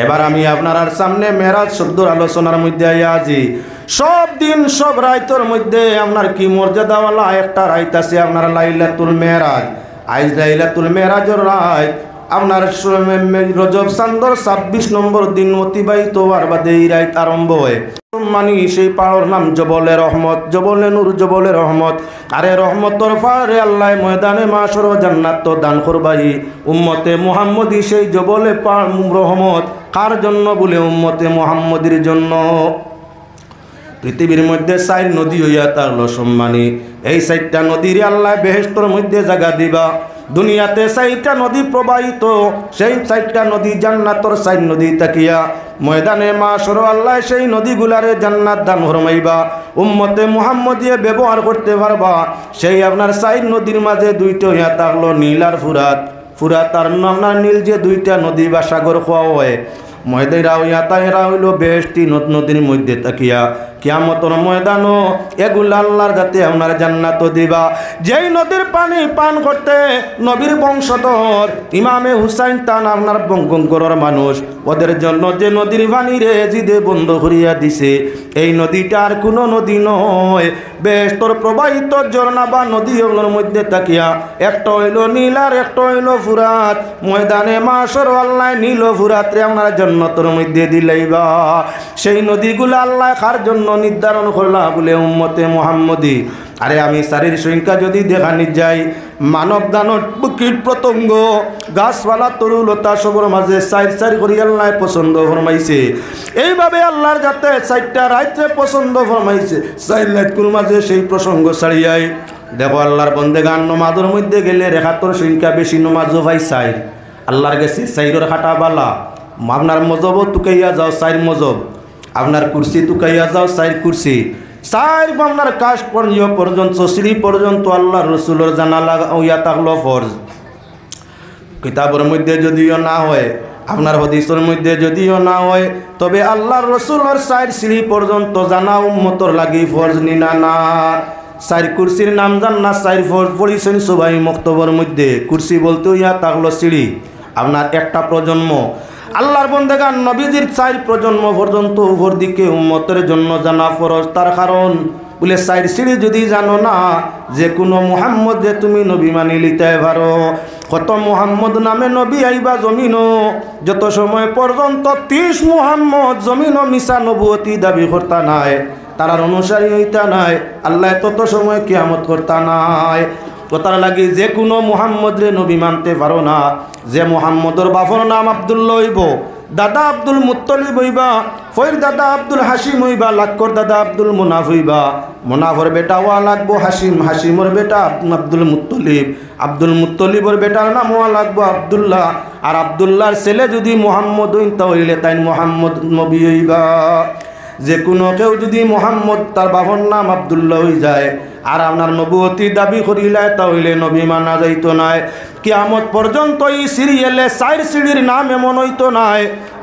এবার আমি আপনার সামনে মেরাজ শব্দর আলোচনার মধ্যে আইয়া আছি। সব দিন সব রাইতর মধ্যে আপনার কি মর্যাদাওয়ালা একটা রাইত আছে আপনার লাইলাতুল মেরাজ। আজ লাইলাতুল মেরাজের রাত আপনার রজব চাঁদর 26 নম্বর দিন অতিবাহিত হওয়ার বাদে এই রাত আরম্ভ হয়। মানি সেই পাহাড়ের নাম জবলে রহমত, জবলে নূর, জবলে রহমত। আরে রহমতর পাহাড়ে আল্লাহ ময়দানে মাশর জান্নাত তো দান করবাই উম্মতে মুহাম্মদী। সেই জবলে রহমত কার জন্য বলে উম্মতে মুহাম্মদীর জন্য। পৃথিবীর মধ্যে 4 নদী হইয়া থাকলো সম্মানী। এই 4টা নদীর আল্লাহ বেহেশতের মধ্যে জায়গা দিবা। দুনিয়াতে 4টা নদী প্রবাহিত, সেই 4টা নদী জান্নাতর 4 নদী তাকিয়া ময়দানে মাশর আল্লাহ সেই নদীগুলারে জান্নাত দান ফরমাইবা। উম্মতে মুহাম্মদিয়ে ব্যবহার করতে পারবা। সেই আপনার 4 নদীর মাঝে 2টা হইয়া থাকলো নীল আর ফুরাত। ফুরাত আর আপনার নীল যে 2টা নদী বা সাগর খোয়া হয়, ময়দাইরা হইয়া তাইরা হইল বেহেশতি নদীর মধ্যে তাকিয়া কিয়ামতের ময়দানও এগুলা আল্লাহর যাতে আপনার জান্নাত দিবা। যেই নদীর পানি পান করতে নবীর বংশধর ইমামে হুসাইন তান আপনার বঙ্গঙ্করের মানুষ, ওদের জন্য যে নদীর পানি রে জিদে বন্ধ করিয়া দিছে, এই নদীটা আর কোনো নদী নয়, বেহেশতের প্রবাহিত ঝর্ণা বা নদী ওগুলোর মধ্যে তাকিয়া একটা হইল নীল আর একটা হইল ফুরাত। ময়দানে মাশর আল্লাহ নীল ফুরাত রে আপনার জান্নাতের মধ্যে দিলাইবা। সেই নদীগুলো আল্লাহ কার জন্য নির্ধারণ করলা বলে উম্মতে মুহাম্মদী। আরে আমি শারীর সংখ্যা যদি দেখানি যাই, মানব দানব কীট পতঙ্গ গাছপালা তরুলতা সবর মাঝে 4 করে আল্লাহ পছন্দ ফরমাইছে। এইভাবে আল্লাহর যাতে 4টা রাত্রে পছন্দ ফরমাইছে, 4 রাতকুর মাঝে সেই প্রসঙ্গ ছাড়িয়াই দেখো আল্লাহর বন্দেগান নমাজের মধ্যে গেলে রেখাতর সংখ্যা বেশি নমাজও ভাই 4। আল্লাহর কাছে 4 খাটা বালা। আপনার মজবও তুকাইয়া যাও 4 মজব, আপনার কুরসি তুকাইয়া যাও 4 কুরসি, 4 আপনার কাশ পর্যন্ত শ্রী পর্যন্ত আল্লাহ রসুলের জানা হইয়া থাকলো ফরজ। কিতাবের মধ্যে যদিও না হয়, আপনার হাদিসের মধ্যে যদিও না হয়, তবে আল্লাহর রসুলের 4 শ্রী পর্যন্ত জানা উম্মতর লাগি ফরজ নিনা না। 4 কুরসির নাম জান না, 4 ফরজ পড়িছেন সবাই মক্তবের মধ্যে। কুরসি বলতে হইয়া থাকলো সিঁড়ি। আপনার একটা প্রজন্ম আল্লাহর বন্দেগান নবীজির 4 প্রজন্ম পর্যন্ত উপর দিকে উম্মতের জন্য জানা ফরজ। তার কারণ বলে 4 সিঁড়ি যদি জানো না, যে কোনো মুহাম্মদ যে তুমি নবী মানি লিতে পারো। কত মুহাম্মদ নামে নবী আইবা জমিনও, যত সময় পর্যন্ত 30 মুহাম্মদ জমিনও মিশা নবুয়তি দাবি করতা নাই, তারার অনুসারী হইতা নাই, আল্লাহ তত সময় কিয়ামত করতা নাই। কথার লাগি যে কোনো মুহাম্মদ রে নবী মানতে পারো না। যে মুহাম্মদর বাপর নাম আব্দুল্লাহ হইব, দাদা আব্দুল মুত্তলিব হইবা, ফইর দাদা আব্দুল হাসিম হইবা, লাক্কর দাদা আব্দুল মুনাফ হইবা, মুনাফর বেটা ওয়া লাগবো হাসিম, হাসিমর বেটা আব্দুল মুত্তলিব, আব্দুল মুত্তলিবর বেটার নাম ওয়া লাগবো আব্দুল্লাহ, আর আব্দুল্লাহর ছেলে যদি মুহাম্মদ হইন তাহলে তাই মুহাম্মদ নবী হইবা। যে কোনো কেউ যদি মুহাম্মদ তার বাবার নাম আব্দুল্লাহ হয়ে যায় আর আপনার নবুয়তি দাবি করিলায় তাহলে নবী মানা যাইতো নাই। কিয়ামত পর্যন্ত এই সিরিয়ালে 4 সিঁড়ির নাম এমন হইতো নাই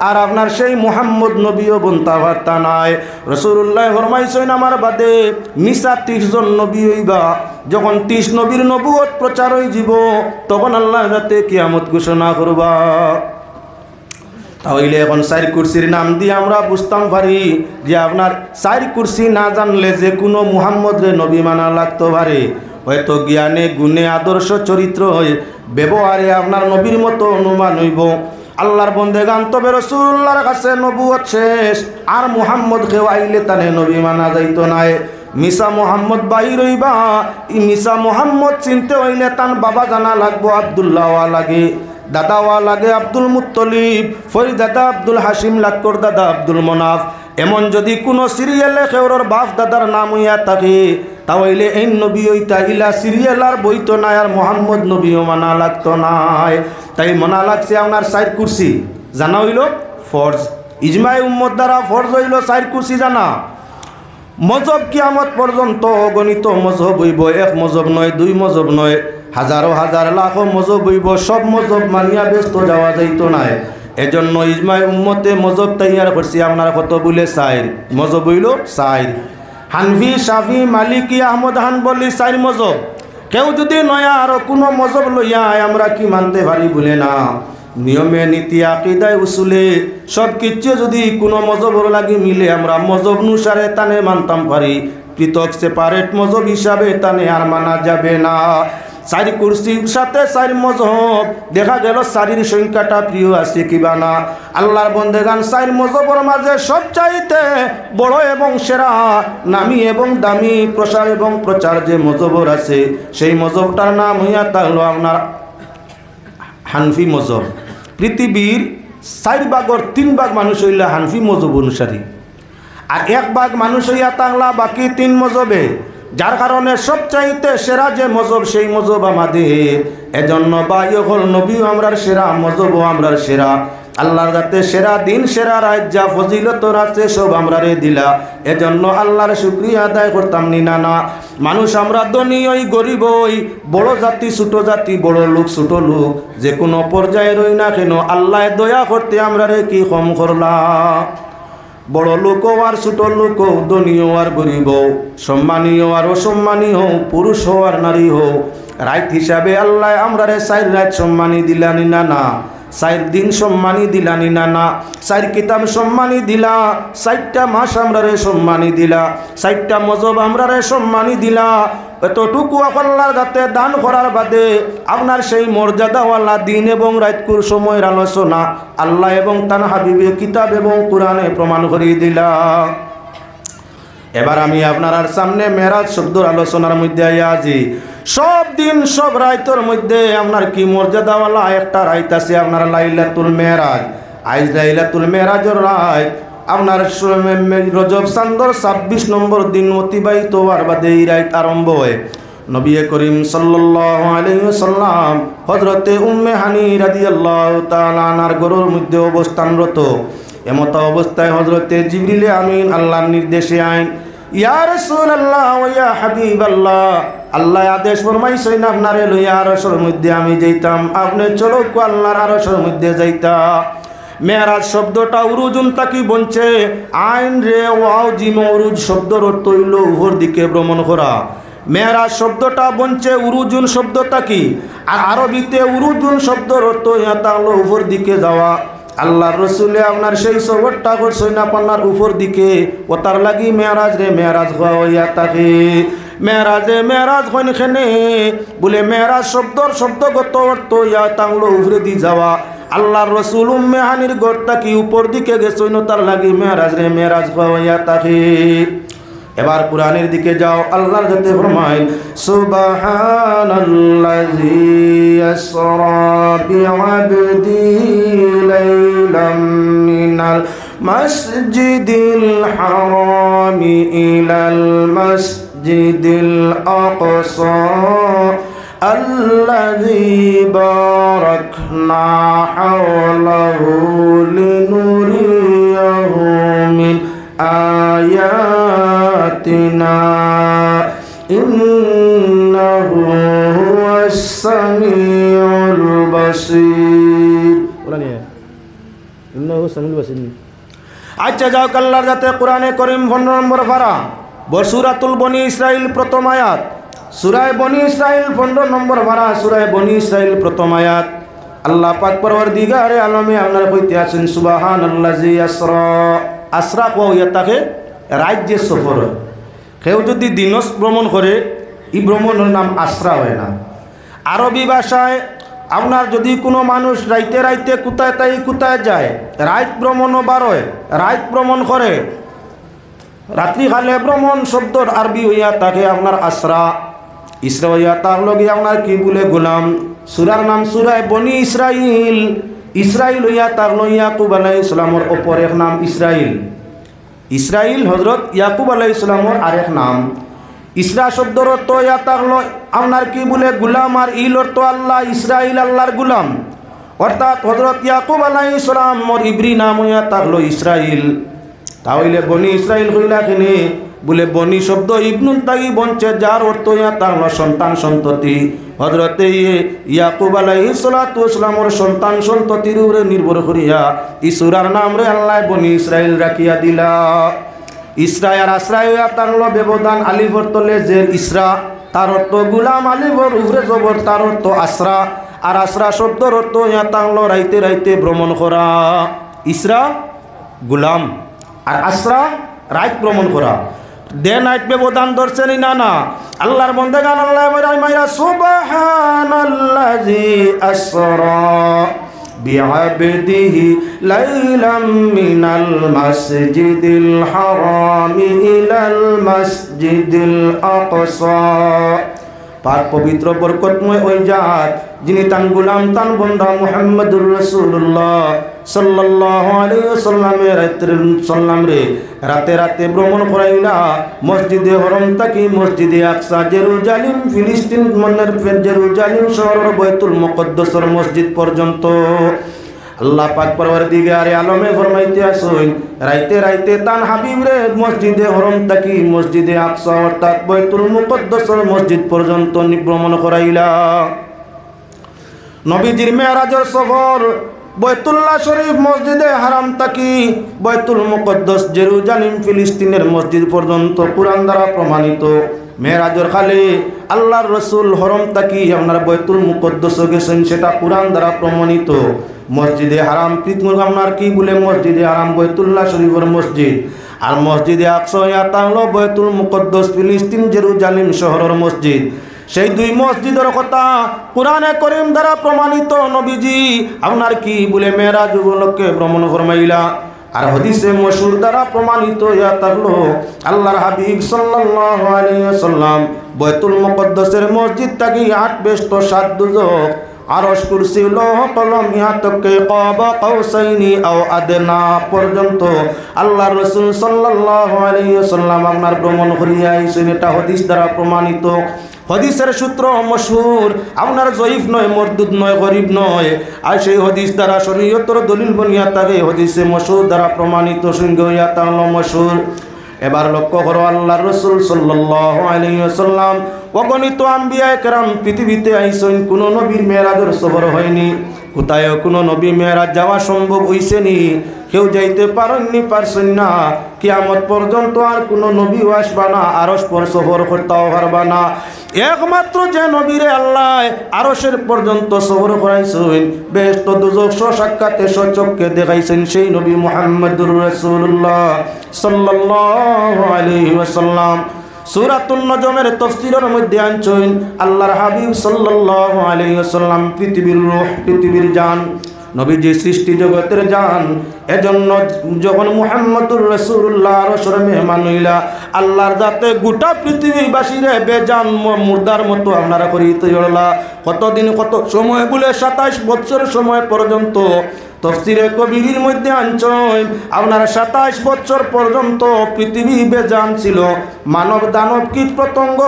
আর আপনার সেই মুহাম্মদ নবীও বনতা পারতা নাই। রাসূলুল্লাহ ফরমাইছেন আমার বাদে মিশা 30 জন নবী হইবা। যখন 30 নবীর নবুয়ত প্রচার হয়ে যাব তখন আল্লাহ যাতে কিয়ামত ঘোষণা করবা। তাহলে এখন 4 কুরসির নাম দিয়ে আমরা বুঝতাম পারি যে আপনার 4 কুরসি না জানলে যে কোনো মুহাম্মদ রে নবী মানা লাগতে পারে। হয়তো জ্ঞানে গুণে আদর্শ চরিত্র হয়ে ব্যবহারে আপনার নবীর মতো অনুমান হইব। আল্লাহর বন্দেগান তবে রাসূলুল্লাহর কাছে নবুয়ত শেষ আর মুহাম্মদ কেউ আইলে তানে নবী মানা যাইতো নাই। মিসা মুহাম্মদ বাহির হইবা, ই মিসা মুহাম্মদ চিনতে হইলে তান বাবা জানা লাগবো আব্দুল্লাহ ওয়া লাগে, দাদা ওয়া লাগে আব্দুল মুত্তলিব, ফই দাদা আব্দুল হাসিম, লাক্কর দাদা আব্দুল মুনাফ। এমন যদি কোনো সিরিয়ালে কেউর বাপ দাদার নাম হইয়া থাকে তাহলে এই নবী হইতা ইলা সিরিয়াল আর বইতো নাই আর মোহাম্মদ নবীও মানা লাগতো নাই। তাই মানা লাগছে আপনার 4 কুরসি জানা হইল ফরজ। ইজমাই উম্মত দ্বারা ফরজ হইল 4 কুরসি জানা। মজহব কিয়ামত পর্যন্ত অগণিত মজহব হইব, 1 মজহব নয়, 2 মজহব নয়, হাজারো হাজার লাখো মজহব হইব। সব মজহব মানিয়া ব্যস্ত যাওয়া যাইতো নাই। এজন্য ইজমাই উম্মতে মজহব তৈয়ার করছি আপনার কত বলে 4 মজহব হইল 4। হানফি, শাফি, মালিকি, আহমদ হানবলি 4 মজহব। কেউ যদি নয়া আরো কোনো মজহব লইয়া আমরা কি মানতে পারি বলে না। নিয়মে নীতি আকীদায় উসুলে সব কিছু যদি কোনো মজহবর লাগি মিলে আমরা মজহব অনুসারে তানে মানতাম পারি, পৃথক সেপারেট মজহব হিসাবে তানে আর মানা যাবে না। চারি কুরসির সাথে চারি মজহব দেখা গেল চারির সংখ্যাটা প্রিয় আছে কিবা না। আল্লাহর বন্দেগান চারি মজহবর মাঝে সবচাইতে বড় এবং সেরা, নামি এবং দামি, প্রসার এবং প্রচার যে মজহবর আছে সেই মজহবটার নাম হইয়া তাহলো আপনার হানফি মজহব। পৃথিবীর 4 ভাগর 3 ভাগ মানুষ হইলা হানফি মজহব অনুসারী, আর 1 ভাগ মানুষ হইয়া তাহলা বাকি 3 মজহবে। যার কারণে সবচাইতে সেরা যে মজহব সেই মজহব আমাদের। এজন্য বায়ু হল নবী আমরার সেরা, মজহবও আমরার সেরা। আল্লাহর কাছে সেরা দিন সেরা রাত যা ফজিলত আছে সব আমরারে দিলা, এজন্য আল্লাহর শুকরিয়া আদায় করতাম নি না না। মানুষ আমরা ধনী ওই গরিব ওই, বড় জাতি ছোট জাতি, বড় লোক ছোট লোক, যে কোনো পর্যায়ে রই না কেন আল্লাহ দয়া করতে আমরারে কি কম করলা। বড় লোক আর ছোট লোক, ধনীয় আর গরিব, সম্মানীয় আর অসম্মানীয়, পুরুষ হও আর নারী হও, রাত হিসাবে আল্লাহ আমরারে 4 রাত সম্মানী দিলানি না না, 4 দিন সম্মানী দিলানি না না, 4 কিতাব সম্মানী দিলা, 4টা মাস আমরারে সম্মানী দিলা, 4টা মজহব আমরারে সম্মানী দিলা। এতটুকু আল্লাহর কাছে দান করার বাদে আপনার সেই মর্যাদাওয়ালা দিন এবং রাতকুর সময়ের আলোচনা আল্লাহ এবং তার হাবিবে কিতাব এবং কোরআনে প্রমাণ করিয়ে দিলা। এবার আমি আপনার সামনে মেরাজ শব্দের আলোচনার মধ্যে আছি। সব দিন সব রাইতের মধ্যে আপনার কি মর্যাদাওয়ালা একটা রাইত আছে আপনার লাইলাতুল মেরাজ। আজ লাইলাতুল মেরাজের রাত আপনার রজব চাঁদর 26 নম্বর দিন অতিবাহিত হওয়ার বাদে এই রাত আরম্ভ হয়। নবী করিম সাল্লাল্লাহু আলাইহি ওয়াসাল্লাম হযরতে উম্মে হানি রাদিয়াল্লাহু তাআলা আনহার ঘরের মধ্যে অবস্থানরত। এমত অবস্থায় হযরতে জিবরিল আমিন আল্লাহর নির্দেশে আইন, ইয়া রাসূলুল্লাহ ওয়া ইয়া হাবিবাল্লাহ, আল্লাহ আদেশ ফরমাইছেন আপনারে লইয়া আরশের মধ্যে আমি যাইতাম, আপনি চলো আল্লাহর আরশের মধ্যে যাইতা। মেরাজ শব্দটা উরুজুন তাকি বলছে, আইন রে ওয়াও জিম উরুজ শব্দর অর্থ হইল উপর দিকে ভ্রমণ করা। মেরাজ শব্দটা বলছে উরুজুন শব্দটা কি, আর আরবিতে উরুজুন শব্দর অর্থ ইয়া হলো উপর দিকে যাওয়া। আল্লাহর রসুলে আপনার সেই সবরটা করছেন আপনার উপর দিকে, ও তার লাগি মেরাজ রে মেরাজ হইয়া থাকে। মেরাজে মেরাজ হইন খেনে বলে মেরাজ শব্দর শব্দগত অর্থ ইয়া তাংলো উপরে দি যাওয়া। আল্লাহর রসুল উম্মে হানির ঘরটা কি উপর দিকে গেছইন, তার লাগি মেরাজ রে মেরাজ হইয়া থাকে। এবার কোরআনের দিকে যাও, আল্লাহর যাতে ফরমায় সুবহানাল্লাযী আসরা বিআবদি লাইলাম মিনাল মাসজিদিল হারামি ইলাল মাসজিদিল আকসা আল্লাযী বারাকনা হাওলাহু লিনুরিয়াহু মিন আয়াতিনা ইন্নাহু হুয়াস সামিউল বাসীর। ইন্নাহু সামিউল বাসীর। আচ্ছা যাও, আল্লাহর যাতে কোরআনে করিম 15 নম্বর পারা সূরাতুল বনি ইসরাইল প্রথম আয়াত। সূরায়ে বনি ইসরাইল 15 নম্বর পারা, সূরায়ে বনি ইসরাইল প্রথম আয়াত। আল্লাহ পাক পরওয়ারদিগারে আলমে আপনার কইতে আছেন সুবহানাল্লাযী আসরা। আসরা কোয়া থাকে রাজ্যের সফর। কেউ যদি দিনস ভ্রমণ করে এই ভ্রমণের নাম আসরা হয় না। আরবি ভাষায় আপনার যদি কোনো মানুষ রাইতে রাইতে কোথায় তাই কোথায় যায়, রাত ভ্রমণও বারোয়, রাত ভ্রমণ করে, রাত্রিকালে ভ্রমণ শব্দর আরবি হইয়া থাকে আপনার আসরা। ইসরা হইয়া তার লগে আপনার কি বলে গোলাম। সূরার নাম সূরায়ে বনি ইসরাইল। ইসরাইল হইয়া তার ইয়াকুব আলাইহিস সালামের অপর এক নাম ইসরাইল। ইসরাইল হযরত ইয়াকুব আলাইহিস সালামের আরেক নাম। ইসরা শব্দর অর্থ ইয়া তাহলো আপনার কি বলে গুলাম, আর ইল অর্থ আল্লাহ। ইসরাইল আল্লাহর গুলাম, অর্থাৎ হযরত ইয়াকুব আলাইহিস সালামের ইব্রি নাম ইয়া তাহলো ইসরাইল। তাহলে বনি ইসরাইল হইলা কেনে বলে বনি শব্দ ইবনুন তাই বঞ্চে, যার অর্থ ইয়া তাহলো সন্তান সন্ততি। হযরতে ইয়াকুব আলাইহিস সালাতু ওয়াস সালামের সন্তান সন্ততির উপরে নির্ভর করিয়া এই সূরার নাম রে আল্লাহ বনি ইসরাইল রাখিয়া দিলা। ইসরা আর আসরা ইয়া তাহলো ব্যবধান। আলিফর তলে জের ইসরা, তার অর্থ গুলাম, আলিফর উপরে জবর, তার অর্থ আসরা। আর আসরা শব্দর অর্থ ইয়া তাংলো রাইতে রাইতে ভ্রমণ করা। ইসরা গুলাম আর আসরা রাইত ভ্রমণ করা। ডে নাইট ব্যবধান ধরছেন না না আল্লাহর বন্দেগান আল্লাহ মাইরা সুবহানাল্লাযী আসরা বিআবদিহি লাইলাম মিনাল মাসজিদিল হারামি ইলাল মাসজিদিল আকসা। পাক পবিত্র বরকতময় ওই জাত যিনি তান গোলাম তান বন্ধা মুহাম্মদুর রাসূলুল্লাহ সাল্লাল্লাহু আলাইহি ওয়াসাল্লাম রে রাতে রাতে ভ্রমণ করাইলা মসজিদে হরম থাকি মসজিদে আকসা জেরুজালিম ফিলিস্তিন মনের জেরুজালিম শহরের বাইতুল মুকদ্দাসের মসজিদ পর্যন্ত। আল্লাহ পাক পরওয়ারদিগারে আলমে ফরমাইতে আসেন রাইতে রাইতে তান হাবিব রে মসজিদে হরম থাকি মসজিদে আকসা অর্থাৎ বাইতুল মুকদ্দাসের মসজিদ পর্যন্ত ভ্রমণ করাইলা। নবীজির মেরাজের সফর বাইতুল্লাহ শরীফ মসজিদে হারাম থাকি বাইতুল মুকদ্দাস জেরুজালিম ফিলিস্তিনের মসজিদ পর্যন্ত কুরআন দ্বারা প্রমাণিত। মেরাজের খালে আল্লাহর রসুল হরম থাকি আপনার বাইতুল মুকদ্দাস গেছেন সেটা কুরআন দ্বারা প্রমাণিত। মসজিদে হারাম আপনার কি বলে মসজিদে হারাম বাইতুল্লাহ শরীফের মসজিদ আর মসজিদে আকসা এটা হলো বাইতুল মুকদ্দাস ফিলিস্তিন জেরুজালিম শহরের মসজিদ। সেই দুই মসজিদের কথা কুরআনে করিম দ্বারা প্রমাণিত। নবীজি আপনার কি বলে মেরাজ উপলক্ষে ভ্রমণ ফরমাইলা আর হাদিসে মশহুর দ্বারা প্রমাণিত ইয়া থাকলো আল্লাহর হাবিব সাল্লাল্লাহু আলাইহি ওয়াসাল্লাম বাইতুল মুকদ্দাসের মসজিদ থেকে 8 বেষ্ট 7 দুজক আরশ কুরসি লৌহ কলম ইহা তকে কাবা কাউসাইনি আও আদনা পর্যন্ত আল্লাহর রাসূল সাল্লাল্লাহু আলাইহি ওয়াসাল্লাম আপনার ভ্রমণ করিয়া আইছেন। এটা হাদিস দ্বারা প্রমাণিত। হাদিসের সূত্র মশহুর আপনার জয়ীফ নয় মরদুদ নয় গরিব নয় আর সেই হাদিস দ্বারা শরীয়তের দলিল বনিয়া থাকে হাদিসে মশহুর দ্বারা প্রমাণিত সঙ্গে ইয়া তাহলো মশহুর। এবার লক্ষ্য করো আল্লাহর রাসূল সাল্লাল্লাহু আলাইহি ওয়াসাল্লাম অগণিত আম্বিয়া কেরাম পৃথিবীতে আইছেন কোনো নবীর মেরাজের সফর হয়নি। কোথায় কোনো নবী মেরাজ যাওয়া সম্ভব হইছে নি? কেউ যাইতে পারেননি পারছেন না। কিয়ামত পর্যন্ত আর কোনো নবীও আসবা না আরশ পর সফর করতেও পারবা না। একমাত্র যে নবীরে আল্লাহ আরশের পর্যন্ত সফর করাইছেন বেহেশত দোজখ সাক্ষাতে সচক্ষে দেখাইছেন সেই নবী মুহাম্মদুর রাসূলুল্লাহ সাল্লাল্লাহু আলাইহি ওয়াসাল্লাম। সূরাতুন নজমের তাফসীরের মধ্যে আনছেন আল্লাহর হাবিব সাল্লাল্লাহু আলাইহি ওয়াসাল্লাম পৃথিবীর রূহ পৃথিবীর জান নবীজি সৃষ্টি জগতের জান। এজন্য যখন মুহাম্মদুর রাসূলুল্লাহ আরশের মেহমান হইলা আল্লাহর যাতে গোটা পৃথিবীবাসীরে বেজান মুর্দার মতো আপনারা করিতে হলা। কতদিন কত সময় বলে 27 বছর সময় পর্যন্ত তফসিরে কবিরের মধ্যে আনছেন আপনার 27 বছর পর্যন্ত পৃথিবী বেজান ছিল। মানব দানব কীট পতঙ্গ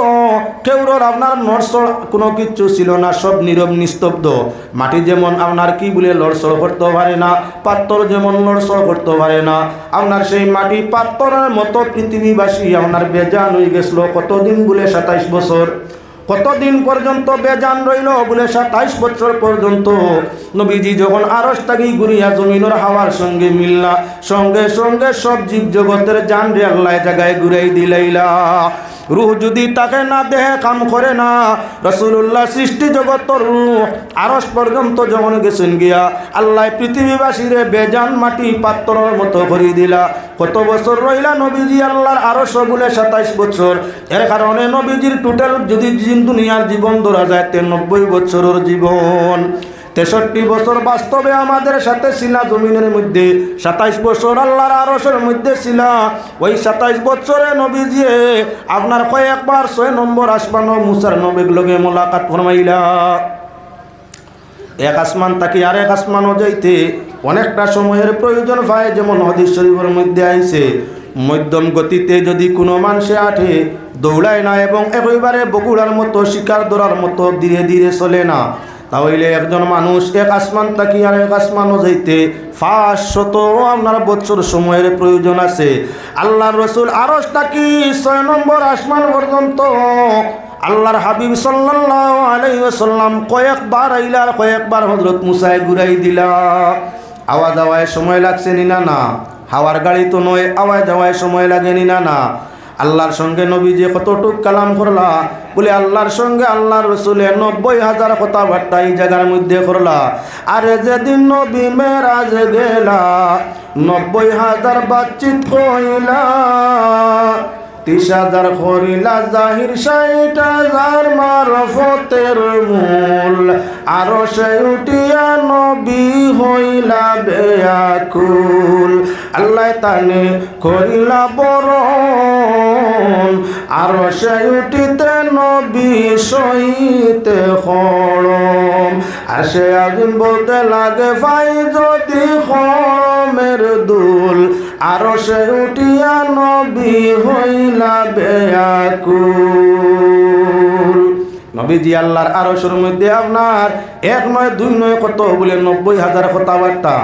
কেউর আপনার নড়চড় কোনো কিচ্ছু ছিল না, সব নীরব নিস্তব্ধ। মাটি যেমন আপনার কি বলে লড়চড় করতে পারে না, পাথর যেমন লড়চড় করতে পারে না, আপনার সেই মাটি পাথরের মতো পৃথিবীবাসী আপনার বেজান হয়ে গেছিল। কতদিন বলে 27 বছর। কতদিন পর্যন্ত বেজান রইল বলে 27 বছর পর্যন্ত। নবীজি যখন আরশ থাকি ঘুরিয়া জমিনের হাওয়ার সঙ্গে মিললা সঙ্গে সঙ্গে সব জীব জগতের জান রে আল্লাহ জায়গায় ঘুরাই দিলাইলা। রূহ যদি তাকে না দেহে কাম করে না। রাসূলুল্লাহ সৃষ্টি জগতের রূহ আরশ পর্যন্ত যখন গেছেন গিয়া আল্লাহ পৃথিবীবাসীরে বেজান মাটি পাত্রের মতো করে দিলা। কত বছর রইলা নবীজি আল্লাহর আরশ বলে 27 বছর। এর কারণে নবীজির টোটাল যদি দুনিয়ার জীবন ধরা যায় 90 বছরের জীবন। 63 বছর বাস্তবে আমাদের সাথে ছিলা জমিনের মধ্যে, 27 বছর আল্লাহর আরশের মধ্যে ছিলা। ওই 27 বছরে নবীজি আপনার কয়েকবার 6 নম্বর আসমান মুসার নবীর লগে মোলাকাত ফরমাইলা। এক আসমান তাকে আরেক আসমানও যাইতে অনেকটা সময়ের প্রয়োজন হয়। যেমন হাদিস শরীফের মধ্যে আইছে মধ্যম গতিতে যদি কোনো মানুষে আঠে দৌড়ায় না এবং একেবারে বগুড়ার মতো শিকার ধরার মতো ধীরে ধীরে চলে না, তাহলে একজন মানুষ এক আসমান তাকি আর এক আসমানও যাইতে 500 আপনার বছর সময়ের প্রয়োজন আছে। আল্লাহর রাসূল আরশ তাকি 6 নম্বর আসমান পর্যন্ত আল্লাহর হাবিব সাল্লাল্লাহু আলাইহি ওয়াসাল্লাম কয়েকবার আইলা কয়েকবার হযরত মুসায় ঘুরাই দিলা। আওয়া যাওয়ায় সময় লাগছে নি না? না। হাওয়ার গাড়ি তো নয়, আওয়া যাওয়ায় সময় লাগেনি না? না। আল্লাহর সঙ্গে নবীজি কতটুক কালাম করলা বলে আল্লাহর সঙ্গে আল্লাহর রসুলে 90,000 কথাবার্তা এই জায়গার মধ্যে করলা। আরে যেদিন নবী মেরাজ গেলা 90,000 বাতচিত কইলা, 30,000 করিলা জাহির, 60,000 মারফতের মূল। আরো সে উঠিয়া নবী হইলা বেয়াকুল, আল্লাহ তানে করিলা বরণ। আরো সে উঠিতে নবী সহিতে খড়ম, আর সে আগুন বলতে লাগে ভাই যদি খড়মের দুল। আরো সে উঠিয়া নবী হইলা বেয়াকুল। নবীজি আল্লাহর আরশের মধ্যে আপনার 1 নয় 2 নয় কত বলে 90,000 কথাবার্তা।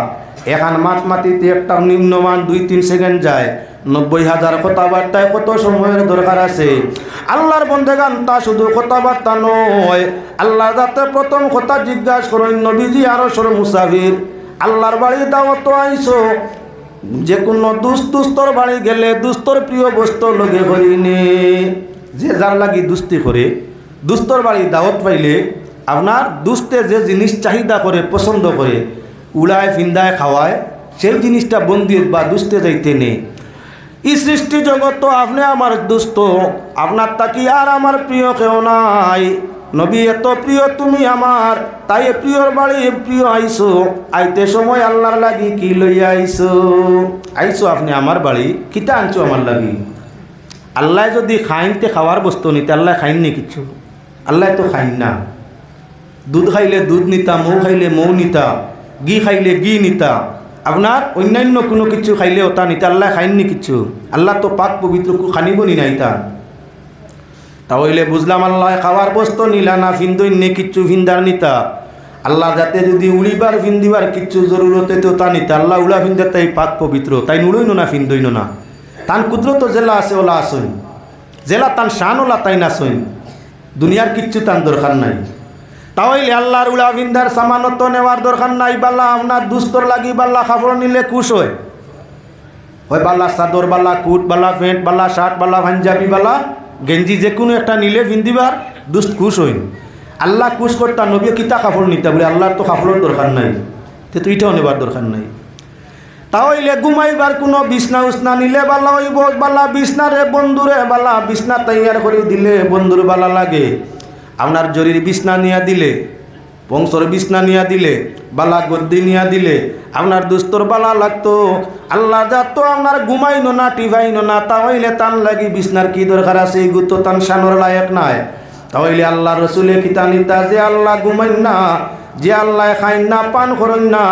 এখান মাতমাতিতে একটা নিম্নমান 2-3 সেকেন্ড যায়। 90,000 কথাবার্তায় কত সময়ের দরকার আছে? আল্লাহর বন্দেগান তা শুধু কথাবার্তা নয়, আল্লাহ যাতে প্রথম কথা জিজ্ঞাসা করেন নবীজি আরশের মুসাফির, আল্লাহর বাড়ি দাওয়াত আইছো, যে কোনো দুস্তর বাড়ি গেলে দুস্তর প্রিয় বস্তু লগে করিনি। যে যার লাগি দুস্তি করে, দুস্তর বাড়ি দাওয়াত পাইলে আপনার দুস্তে যে জিনিস চাহিদা করে পছন্দ করে উড়ায় ফিন্দায় খাওয়ায়, সেই জিনিসটা বন্দিত বা দুস্তে যাইতে নেই। এই সৃষ্টি জগৎ আপনি আমার দুস্ত, আপনার তাকি আর আমার প্রিয় কেউ নাই। নবী এত প্রিয় তুমি আমার, তাই প্রিয়র বাড়ি প্রিয় আইসো। আইতে সময় আল্লাহর লাগি কি লইয়া আইসো আপনি আমার বাড়ি, কিতা আনছো আমার লাগি? আল্লাহ যদি খাইনতে খাওয়ার বস্তু নিতে, আল্লাহ খাইননি কিছু? আল্লাহ তো খাইন না। দুধ খাইলে দুধ নিতা, মৌ খাইলে মৌ নিতা, ঘি খাইলে ঘি নিতা, আপনার অন্যান্য কোনো কিছু খাইলে ওটা নিতা। আল্লাহ খাইননি কিছু? আল্লাহ তো পাক পবিত্র খানিবনি নাই তা। তাহলে বুঝলাম আল্লাহ খাওয়ার বস্তু নিলা না, ফিন্দইনে কিচ্ছু ফিন্দার নিতা। আল্লাহ যাতে যদি উড়িবার ফিন্দিবার কিচ্ছু জরুরতে তো তা নিতা। আল্লাহ উড়া ফিন্দার তাই পাক পবিত্র, তাই নুড়ইনো না ফিন্দইনো না। তান কুদরত জেলা আছে ওলা আসইন, জেলা তান শান ওলা তাই নাসইন। দুনিয়ার কিচ্ছু তান দরকার নাই। তাহলে আল্লাহর উড়া ফিন্দার সামানত নেওয়ার দরকার নাই। বাল্লা আপনার দুস্তর লাগি বাল্লা খাবার নিলে খুশ হয়, বাল্লা চাদর বাল্লা কুট বাল্লা প্যান্ট বাল্লা শার্ট বাল্লা পাঞ্জাবি বাল্লা গেঞ্জি যে কোনো একটা নিলে ফিন্দিবার দুস্ত খুশ হইন। আল্লাহ খুশ করতা নবী কিতা কাপড় নিতা বলে আল্লাহর তো কাপড়ের দরকার নাই, তো এটাও নেবার দরকার নাই। তাহলে ঘুমাইবার কোনো বিছনা উছনা নিলে বালা হইব, বালা বিছনা রে বন্ধুরে বালা বিছনা তৈয়ার করে দিলে বন্ধুর বালা লাগে। আপনার জরির বিছনা নিয়া দিলে, বংশর বিছনা নিয়া দিলে, বালা গদ্দি নিয়া দিলে আপনার দুস্তর বালা লাগতো। আল্লাহ যাত আপনার ঘুমাইনো না টিভাইনো না, তাহলে তান লাগি বিছনার কি দরকার আছে? এগুলো তো তান শানোর লায়ক নাই। তাহলে আল্লাহ রসুলে কিতা নিতা, যে আল্লাহ ঘুমাইন না, যে আল্লাহ খাইন না পান করেন না,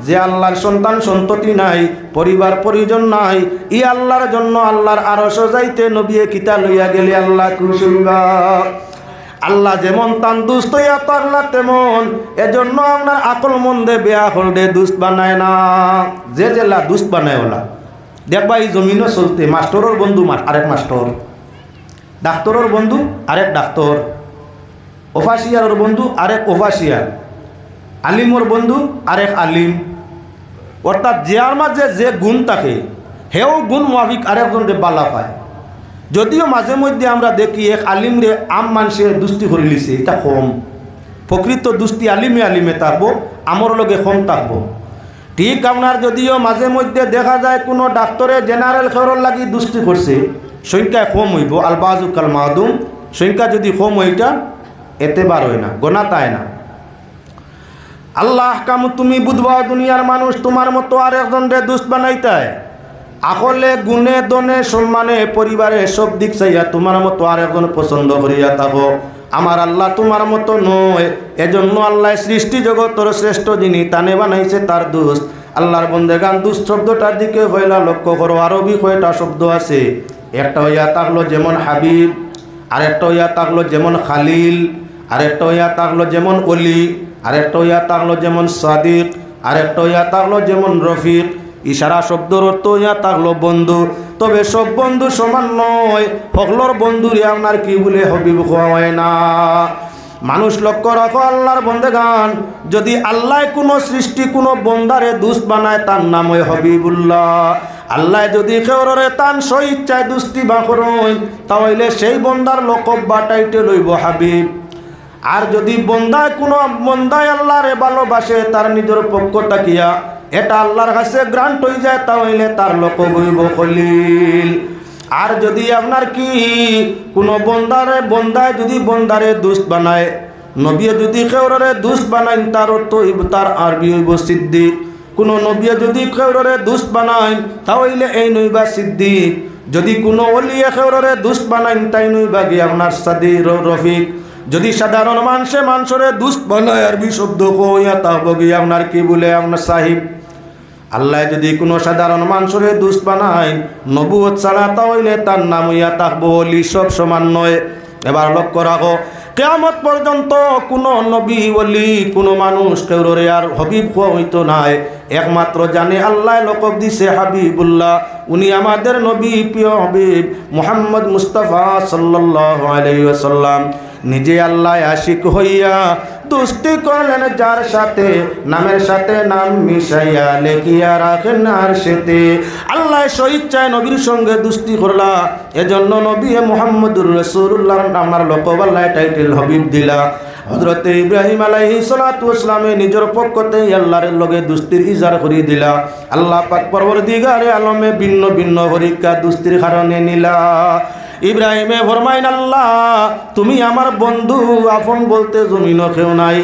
যে আল্লাহর সন্তান সন্ততি নাই, পরিবার পরিজন নাই, ই আল্লাহর জন্য আল্লাহর আরশ যাইতে নবী কিতা লইয়া গেলে আল্লাহ খুশি হইবা। আল্লাহ যেমন তান দুষ্ট আল্লাহ তেমন, এজন্য আপনার আকল মন্দে বেয়া হলদে দুষ্ট বানায় না। যে জেলা দুষ্ট বানায় ওলা দেখবা এই জমিনও চলতে। মাস্টরের বন্ধু আরেক মাস্টর, ডাক্তরের বন্ধু আরেক ডাক্তর, ওফাসিয়ারের বন্ধু আরেক ওফাসিয়ার, আলিমর বন্ধু আরেক আলিম। অর্থাৎ যার মাঝে যে গুণ থাকে হেও গুণ মাফিক আরেকজন বালা পায়। যদিও মাঝে মধ্যে আমরা দেখি এক আলিম রে আম মানুষে দুস্তি করে লিছে, এটা কম। প্রকৃত দুস্তি আলিমে আলিমে থাকবো, আমার লগে কম থাকবো। ঠিক আপনার যদিও মাঝে মধ্যে দেখা যায় কোনো ডাক্তরে জেনারেল খেরর লাগি দুস্তি করছে, সংখ্যায় কম হইব। আলবাজু কাল মাহদুম, সংখ্যা যদি কম হইটা এতে বার হয় না, গোনাতায় না। আল্লাহ কাম তুমি বুধবা দুনিয়ার মানুষ তোমার মতো আর একজন রে দুষ্ট বানাইতায়। আকলে গুণে দনে সম্মানে পরিবারে সব দিক চাইয়া তোমার মতো আর একজন পছন্দ করিয়া থাকো। আমার আল্লাহ তোমার মতো নয়, এজন্য আল্লাহ সৃষ্টি জগতের শ্রেষ্ঠ যিনি তানে বানাইছে তার দুষ্ট। আল্লাহর বন্দেগান দুষ্ট শব্দটার দিকে হইলা লক্ষ্য করো। আরবি কয়টা শব্দ আছে, একটা হইয়া থাকলো যেমন হাবিব, আরেকটা হইয়া থাকলো যেমন খালিল, আরেকটা হইয়া থাকলো যেমন অলি, আরেকটা হইয়া থাকলো যেমন সাদিক, আরেকটা হইয়া থাকলো যেমন রফিক। ইশারা শব্দর অর্থ হইয়া থাকলো বন্ধু। তবে সব বন্ধু সমান নয়, সকলের বন্ধুরে আপনার কি বলে হবিব হয় না। মানুষ লক্ষ্য রাখো আল্লাহর বন্দেগান, যদি আল্লাহ কোনো সৃষ্টি কোনো বন্দারে দুষ্ট বানায় তার নাম হয় হবিবুল্লাহ। আল্লাহ যদি কেউরে তান স্বইচ্ছায় দুস্তি বা করুন তাহলে সেই বন্দার লকব বা টাইটেল হইব হাবিব। আর যদি বন্দায় আল্লাহরে ভালোবাসে তার নিজের পক্ষ তাকিয়া এটা আল্লাহর কাছে গ্রান্ট হয়ে যায় তাহলে তার লকব হইব খলিল। আর যদি আপনার কি কোনো বন্দায় যদি বন্দারে দুষ্ট বানায়, নবী যদি কেউরে দুষ্ট বানায় তার অর্থ তার আরবি হইব সিদ্দিক। কোনো নবী যদি কেউরে দুষ্ট বানায় তাহলে এই নইবা সিদ্দিক। যদি কোনো ওলিয়ে কেউরে দুষ্ট বানায় তাই নইবা গিয়ে আপনার সাদি রফিক। যদি সাধারণ মানুষরে দুষ্ট বানায় আরবি শব্দ কইয়া তা বগিয়ে আপনার কি বলে আপনার সাহিব। আল্লাহ যদি কোনো সাধারণ মানুষরে দুষ্ট বানায় নবুয়ত ছাড়া তাহলে তার নাম হইয়া তাকবো ওলি, সব সমান নয়। এবার লক্ষ্য রাখো, কিয়ামত পর্যন্ত কোনো নবী ওলি কোনো মানুষ কেউরে আর হবিব হওয়া হইতো নাই। একমাত্র জানে আল্লাহ লকব দিছে হাবিবুল্লাহ। উনি আমাদের নবী প্রিয় হবিব মুহাম্মদ মুস্তাফা সাল্লাল্লাহু আলাইহি ওয়াসাল্লাম। নিজে আল্লাহ আশিক হইয়া দুস্তি করলেন যার সাথে, নামের সাথে নাম মিশাইয়া লেখিয়া রাখেন আর সেতে। আল্লাহ স্বইচ্ছায় নবীর সঙ্গে দুস্তি করলা, এজন্য নবী মুহাম্মদুর রাসূলুল্লাহ আমার লকব আল্লাহ টাইটেল হবিব দিলা। হযরত ইব্রাহিম আলাইহিস সালাতু ওয়াস সালামে নিজের পক্ষতে আল্লাহর লগে দুস্তির ইজার করে দিলা। আল্লাহ পাক পরবর্তীকারে আলমে ভিন্ন ভিন্ন পরীক্ষা দুস্তির কারণে নিলা। ইব্রাহিমে ফরমাইন, আল্লাহ তুমি আমার বন্ধু, আপন বলতে জমিনও কেউ নাই।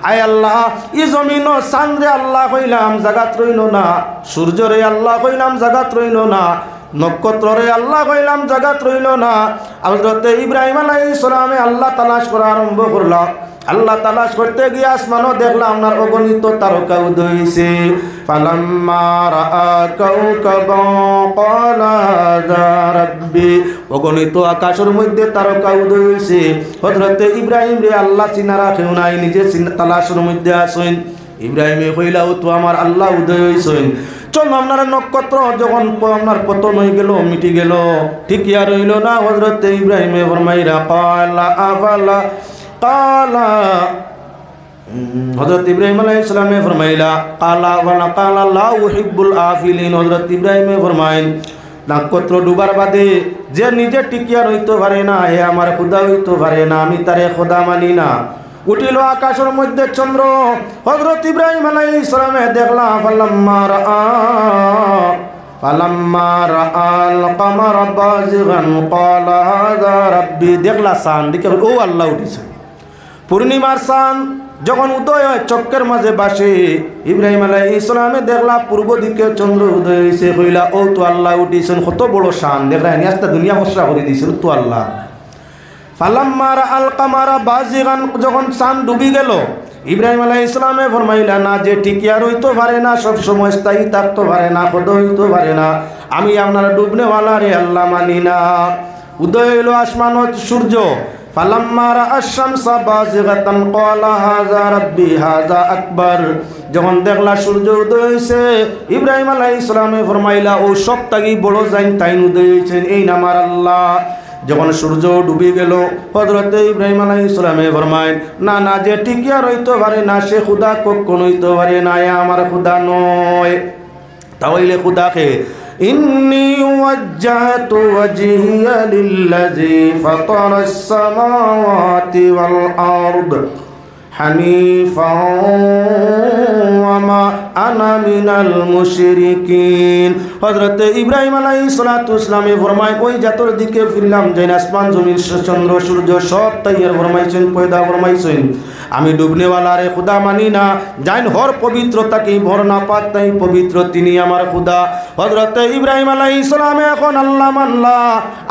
আয় আল্লাহ ই জমিনও চাঁদরে আল্লাহ কইলাম জাগাত রইল না, সূর্যরে আল্লাহ কইলাম জাগাত রইল না, নক্ষত্ররে আল্লাহ কইলাম জাগাত রইল না। হযরত ইব্রাহিম আলাইহিস সালামে আল্লাহ তালাশ করা আরম্ভ করলাম। আল্লাহ তালাশ করতে গিয়ে আসমানও দেখলাম আপনার অগণিত তারকা উদয় হইছে। ফালাম্মা রাআ কাওকাবান ক্বালা হাযা রাব্বি, অগণিত আকাশের মধ্যে তারকা উদয় হইছে। হযরত ইব্রাহিম রে আল্লাহ চিনা রাখেও নাই, নিজে তালাশের মধ্যে আসেন। ইব্রাহিমে কইলা ও তো আমার আল্লাহ উদয় হইছেন। চল আপনার নক্ষত্র যখন আপনার পতন হয়ে গেল, মিটি গেল, ঠিক আর রইল না। হযরত ইব্রাহিমে ফরমাইরা ক্বালা আফালা কালা, হযরত ইব্রাহিম আলাইহিস সালামে ফরমাইলা কালা ওয়ালা কালা লা উহিব্বুল আফিলিন। হযরত ইব্রাহিমে ফরমাইন নক্ষত্র ডুবার বাদে যে নিজে টিকিয়া রইতে পারে না, হে আমার খোদা হইতে পারে না, আমি তারে খোদা মানি না। উঠিল আকাশের মধ্যে চন্দ্র। হযরত ইব্রাহিম আলাইহিস সালামে দেখলা ফালাম্মা রাআল কামারা বাযিগান ক্বালা হাযা রাব্বি, দেখলা চাঁদ, দেখে ও আল্লাহ উঠেছে। পূর্ণিমার চাঁদ যখন উদয় হয় চক্কের মাঝে বাসে, ইব্রাহিম আলাইহিস সালামে দেখলা পূর্ব দিকে চন্দ্র উদয় হয়েছে। কইলা ও তো আল্লাহ উঠিয়েছেন, কত বড় শান, দেখলা এনে একটা দুনিয়া ফসরা করে দিয়েছেন তো আল্লাহ। ফালাম্মা রাআল কামারা বাযিগান, যখন চাঁদ ডুবি গেল, ইব্রাহিম আলাইহিস সালামে ফরমাইলা না যে টিকিয়া রইতে পারে না, সব সময় স্থায়ী থাকতে পারে না, খোদ হইতে পারে না, আমি আপনার ডুবনেওয়ালা রে আল্লাহ মানি না। উদয় হইল আসমান সূর্য। ফালাম্মা রাআশ শামসা বাযিগাতান ক্বালা হাযা রাব্বি হাযা আকবার, যখন দেখলা সূর্য উদয় হইছে, ইব্রাহিম আলাইহিস সালামে ফরমাইলা ও সবটাই বড় জাইন তাই উদয় হইছেন, এই নাম আমার আল্লাহ। যখন সূর্য ডুবে গেল, হযরত ইব্রাহিম আলাইহিস সালামে ফরমাইন না না যে টিকিয়া রইতে পারে না সে খুদা কখনো হইতে পারে না, আমার খুদা নয়। তাহলে খুদাকে ইন্নী ওয়াজ্জাহতু ওয়াজহিয়া লিল্লাযী ফাতারাস সামাওয়াতি ওয়াল আরদ হানিফান ওয়া মা আনা মিনাল মুশরিকিন। হযরত ইব্রাহিম আলাইহিস সালাতু ওয়াস সালামে ফরমায় ওই জাতর দিকে ফিরলাম যেন আসমান জমিন চন্দ্র সূর্য সব তৈয়ার ফরমাইছেন, পয়দা ফরমাইছেন, আমি ডুবনেওয়ালা রে খুদা মানি না, জাইন হর পবিত্রতাকে ভর না পাক তাই পবিত্র তিনি আমার খুদা। হযরত ইব্রাহিম আলাইহিস সালামে এখন আল্লাহ মানলা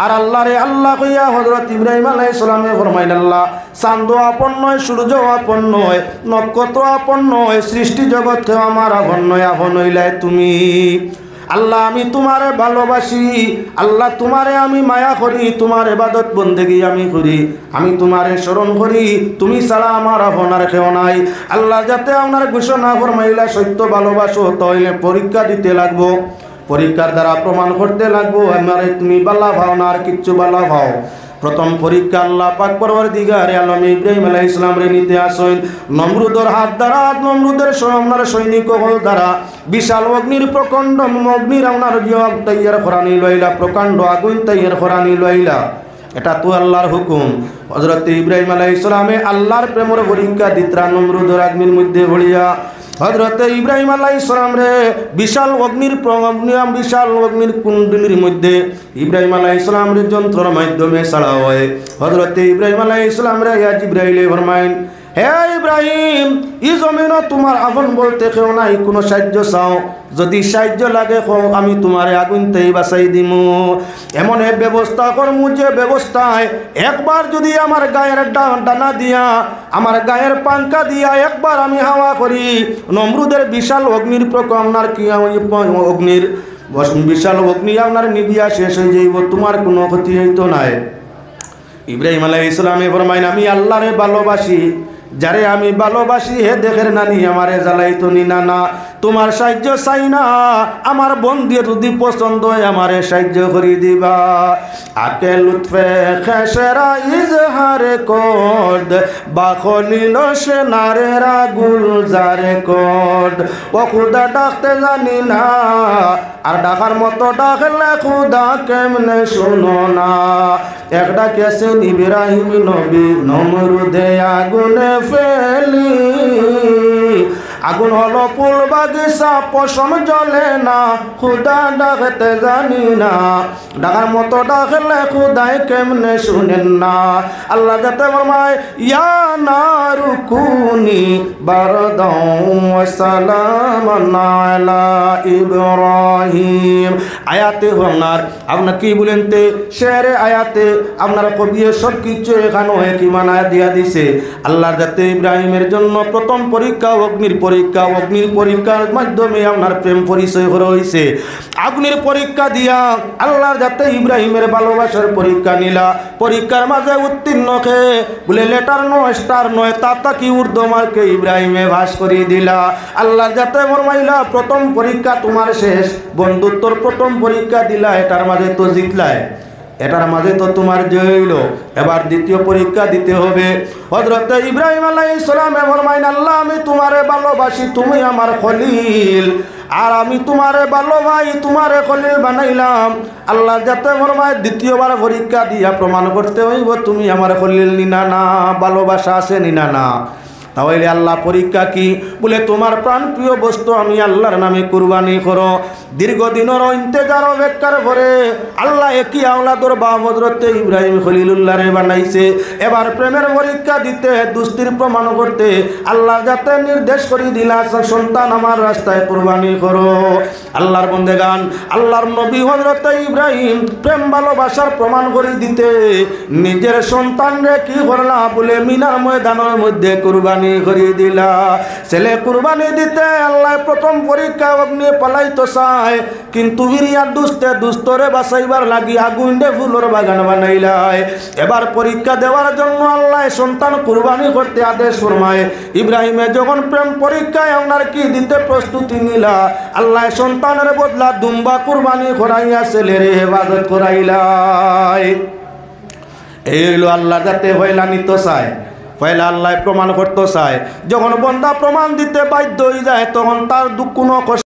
আর আল্লাহ রে আল্লাহ কইয়া হযরত ইব্রাহিম আলাইহিস সালামে ফরমাইন আল্লাহ চাঁদ আপন নয়, সূর্য আপন নয়, নক্ষত্র আপন নয়, সৃষ্টি জগৎ কেউ আমার আপন নয়, আপন হইলাই তুমি। আল্লাহ আমি তোমারে ভালোবাসি, আল্লাহ তোমারে আমি মায়া করি, তোমার ইবাদত বন্দেগী আমি করি, আমি তোমারে স্মরণ করি, তুমি ছাড়া আমার আপনার কেউ নাই। আল্লাহ যাতে আপনার ঘোষণা ফরমাইলা সত্য ভালোবাসো তাহলে পরীক্ষা দিতে লাগবো, পরীক্ষার দ্বারা প্রমাণ করতে লাগবো আমারে তুমি বালা ভাও না আর কিচ্ছু বালা ভাও। প্রথম পরীক্ষা আল্লাহ পাক পরওয়ারদিগারে আলম ইব্রাহিম আলাইহিস সালাম রে নিতে আসেন নমরুদের হাত দ্বারা নমরুদের সোনার সৈনিক হল দ্বারা বিশাল অগ্নির প্রকাণ্ড অগ্নির আপনার জবাব তৈয়ার করানি লইলা প্রকাণ্ড আগুন তৈয়ার করানি লইলা এটা তো আল্লাহর হুকুম হযরত ইব্রাহিম আলাইহিস সালামে আল্লাহর প্রেমের পরীক্ষা দিত্রা নমরুদের অগ্নির মধ্যে ভরিয়া হযরত ইব্রাহিম আলাইহিস সালাম রে বিশাল অগ্নির বিশাল অগ্নির কুণ্ডলীর মধ্যে ইব্রাহিম আলাইহিস সালাম রে যন্ত্রের মাধ্যমে ছাড়া হয় হযরত ইব্রাহিম আলাইহিস সালাম রে ইয়া জিবরাইল ফরমাইন হে ইব্রাহিম এই জমিনও তোমার আপন বলতে কেউ নাই কোনো সাহায্য চাও যদি সাহায্য লাগে আমি তোমারে আগুনতেই বাঁচাই দিমু এমন এক ব্যবস্থা করমু যে ব্যবস্থায় একবার যদি আমার গায়ের ডানা দিয়া আমার গায়ের পাঙ্কা দিয়া একবার আমি হাওয়া করি নমরুদের বিশাল অগ্নির আপনার কি অগ্নির বিশাল অগ্নি আপনার নিবিয়া শেষ হয়ে যাইব তোমার কোনো ক্ষতি হইতো নাই ইব্রাহিম আলাইহিস সালাম ফরমাইন আমি আল্লাহরে ভালোবাসি যারে আমি ভালোবাসি হে দেখের নানি আমারে জ্বালাইতো নি না না তোমার সাহায্য চাই না আমার বন্ধু যদি পছন্দ হয় আমারে সাহায্য করে দিবা আকে লুৎফে খেসেরা ইজহারে কোদ বাখলিল সে নারেরা গুলজারে কোদ ও খুদা ডাকতে জানি না আর ডাকার মতো ডাকলে খুদা কেমনে শুনো না এক ডাকেছেন ইব্রাহিম নবী নমরুদে আগুনে ফেলি আগুন হলো ফুল বাগিচা পশম জ্বলে না খুদা ডাকতে জানি না ডাকার মতো ডাকলে খুদাই কেমনে শুনেন না আল্লাহ যাতে ফরমায় ইয়া নারু কুনি বারদাও ওয়া সালামান আলা ইব্রাহিম আয়াতে আপনার কি বলেন তে শেরে আয়াতে আপনার কবি সব কিছু এখানে কি মানায় দিয়া দিছে আল্লাহর যাতে ইব্রাহিমের জন্য প্রথম পরীক্ষা অগ্নির পরীক্ষার মাধ্যমে আপনার প্রেম পরিচয় হয়েছে আগুনের পরীক্ষা দিয়া আল্লাহর যাতে ইব্রাহিমের ভালোবাসার পরীক্ষা নিলা পরীক্ষার মাঝে উত্তীর্ণ খেয়ে বলে লেটার নয় স্টার নয় তাতা কি ঊর্ধ্বমার্কে ইব্রাহিমে ভাস করিয়ে দিলা আল্লাহর যাতে ফরমাইলা প্রথম পরীক্ষা তোমার শেষ বন্ধুত্বর প্রথম পরীক্ষা দিলা এটার মাঝে তো জিতলায় এটার মাঝে তো তোমার জয় হইল এবার দ্বিতীয় পরীক্ষা দিতে হবে হযরত ইব্রাহিম আলাইহিস সালাম ফরমাইন আল্লাহ আমি তোমারে ভালোবাসি তুমি আমার খলিল আর আমি তোমারে ভালোবাই তোমারে খলিল বানাইলাম আল্লাহ যাতে ফরমায় দ্বিতীয়বার পরীক্ষা দিয়া প্রমাণ করতে হইব তুমি আমার খলিল নিনা না ভালোবাসা আছে নিনা না তাহলে আল্লাহ পরীক্ষা কি বলে তোমার প্রাণ প্রিয় বস্তু আমি আল্লাহর নামে কুরবানি করো দীর্ঘদিনের ইন্তেজার অপেক্ষার পরে আল্লাহ একই আওলাদর বা হযরত ইব্রাহিম খলিলুল্লাহরে বানাইছে এবার প্রেমের পরীক্ষা দিতে দুস্তির প্রমাণ করতে আল্লাহ যাতে নির্দেশ করে দিলা সন্তান আমার রাস্তায় কুরবানি করো আল্লাহর বন্দেগান আল্লাহর নবী হযরত ইব্রাহিম প্রেম ভালোবাসার প্রমাণ করে দিতে নিজের সন্তানরে কি করলা বলে মিনার ময়দানের মধ্যে কুরবানি করে দিলা ছেলে কুরবানি দিতে আল্লাহ প্রথম পরীক্ষা অগ্নি পালাইতো চায় কিন্তু বিরিয়ার দুস্তরে বাঁচাইবার লাগি আগুন দে ফুলের বাগান বানাইলায় এবার পরীক্ষা দেওয়ার জন্য আল্লাহ সন্তান কুরবানি করতে আদেশ ফরমায় ইব্রাহিমে যখন প্রেম পরীক্ষায় আপনার কি দিতে প্রস্তুতি নিলা আল্লাহ সন্তানের বদলা দুম্বা কুরবানি করাইয়া ছেলের হেফাজত করাইলায় এই হইল আল্লাহ যাতে হইলা নিত চায় পয়লা আল্লাহ প্রমাণ করতে চায় যখন বন্দা প্রমাণ দিতে বাধ্য হয়ে যায় তখন তার দুঃখ কোনো